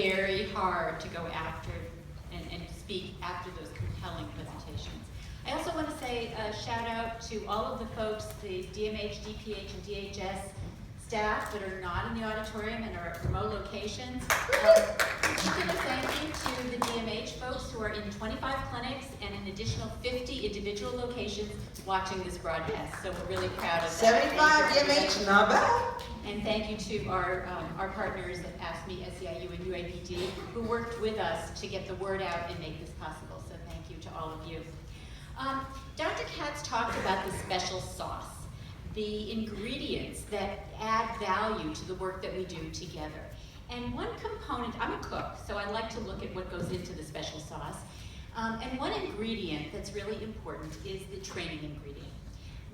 very hard to go after and speak after those compelling presentations. I also want to say a shout out to all of the folks, the DMH, DPH, and DHS staff that are not in the auditorium and are at remote locations. Particular thank you to the DMH folks who are in 25 clinics and an additional 50 individual locations watching this broadcast. So we're really proud of that. 75 DMH, not bad. And thank you to our partners at AFSCME, SEIU, and UAPD who worked with us to get the word out and make this possible. So thank you to all of you. Dr. Katz talked about the special sauce, the ingredients that add value to the work that we do together. And one component, I'm a cook, so I like to look at what goes into the special sauce. And one ingredient that's really important is the training ingredient.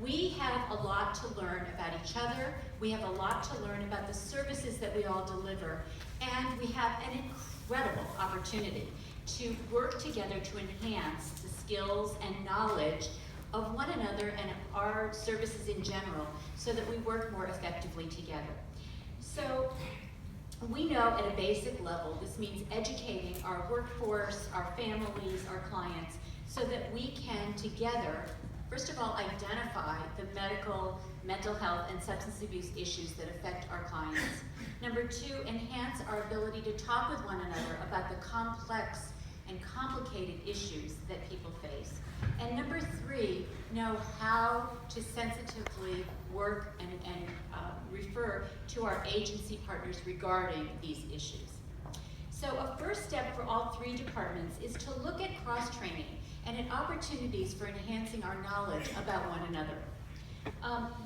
We have a lot to learn about each other. We have a lot to learn about the services that we all deliver. And we have an incredible opportunity to work together to enhance the skills and knowledge of one another and our services in general so that we work more effectively together. So we know at a basic level this means educating our workforce, our families, our clients, so that we can together, first of all, identify the medical, mental health, and substance abuse issues that affect our clients. Number two, enhance our ability to talk with one another about the complex and complicated issues that people face. And number three, know how to sensitively work and refer to our agency partners regarding these issues. So a first step for all three departments is to look at cross-training and at opportunities for enhancing our knowledge about one another.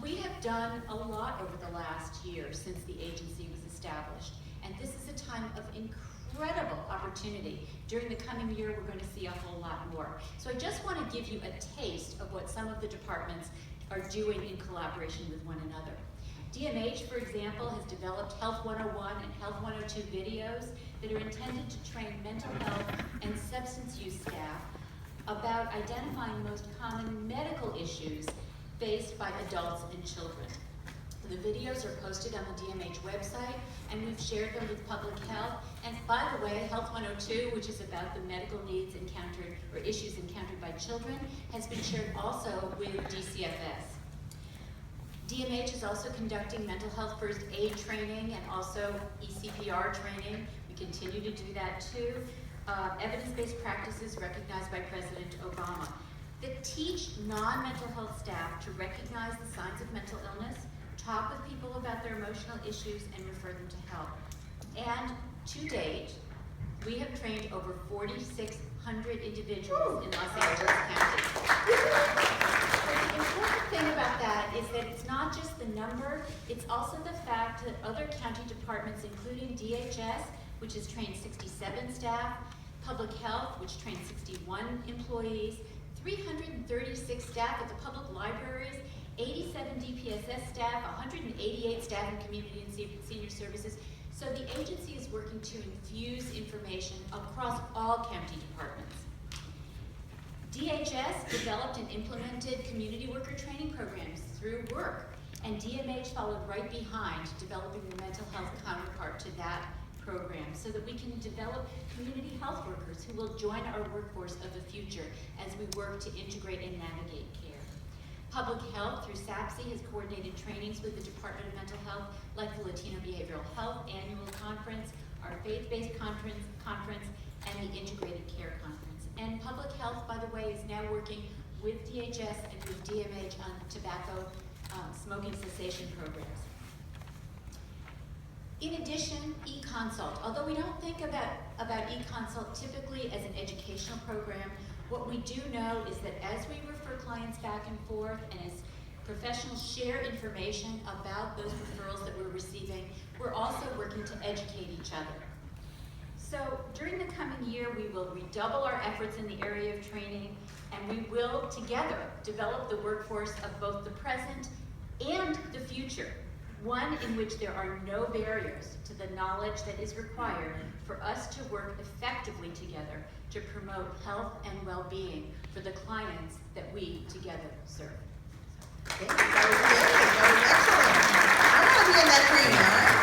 We have done a lot over the last year since the agency was established, and this is a time of incredible opportunity. During the coming year, we're going to see a whole lot more. So I just want to give you a taste of what some of the departments are doing in collaboration with one another. DMH, for example, has developed Health 101 and Health 102 videos that are intended to train mental health and substance use staff about identifying the most common medical issues faced by adults and children. The videos are posted on the DMH website, and we've shared them with public health. And by the way, Health 102, which is about the medical needs encountered or issues encountered by children, has been shared also with DCFS. DMH is also conducting mental health first aid training and also ECPR training. We continue to do that too. Evidence-based practices recognized by President Obama that teach non-mental health staff to recognize the signs of mental illness, talk with people about their emotional issues, and refer them to help. And to date, we have trained over 4,600 individuals in Los Angeles County. The important thing about that is that it's not just the number, it's also the fact that other county departments, including DHS, which has trained 67 staff, Public Health, which trained 61 employees, 336 staff at the public libraries, 87 DPSS staff, 188 staff in community and senior services. So the agency is working to infuse information across all county departments. DHS developed and implemented community worker training programs through work, and DMH followed right behind, developing the mental health counterpart to that program so that we can develop community health workers who will join our workforce of the future as we work to integrate and navigate care. Public Health through SAPSI has coordinated trainings with the Department of Mental Health, like the Latino Behavioral Health Annual Conference, our faith-based conference, and the Integrated Care Conference. And Public Health, by the way, is now working with DHS and with DMH on tobacco smoking cessation programs. In addition, eConsult. Although we don't think about eConsult typically as an educational program, what we do know is that as we refer clients back and forth and as professionals share information about those referrals that we're receiving, we're also working to educate each other. So during the coming year, we will redouble our efforts in the area of training, and we will together develop the workforce of both the present and the future. One in which there are no barriers to the knowledge that is required for us to work effectively together to promote health and well-being for the clients that we together serve. Thank you. That was good. That was excellent. I want to be in that training, all right?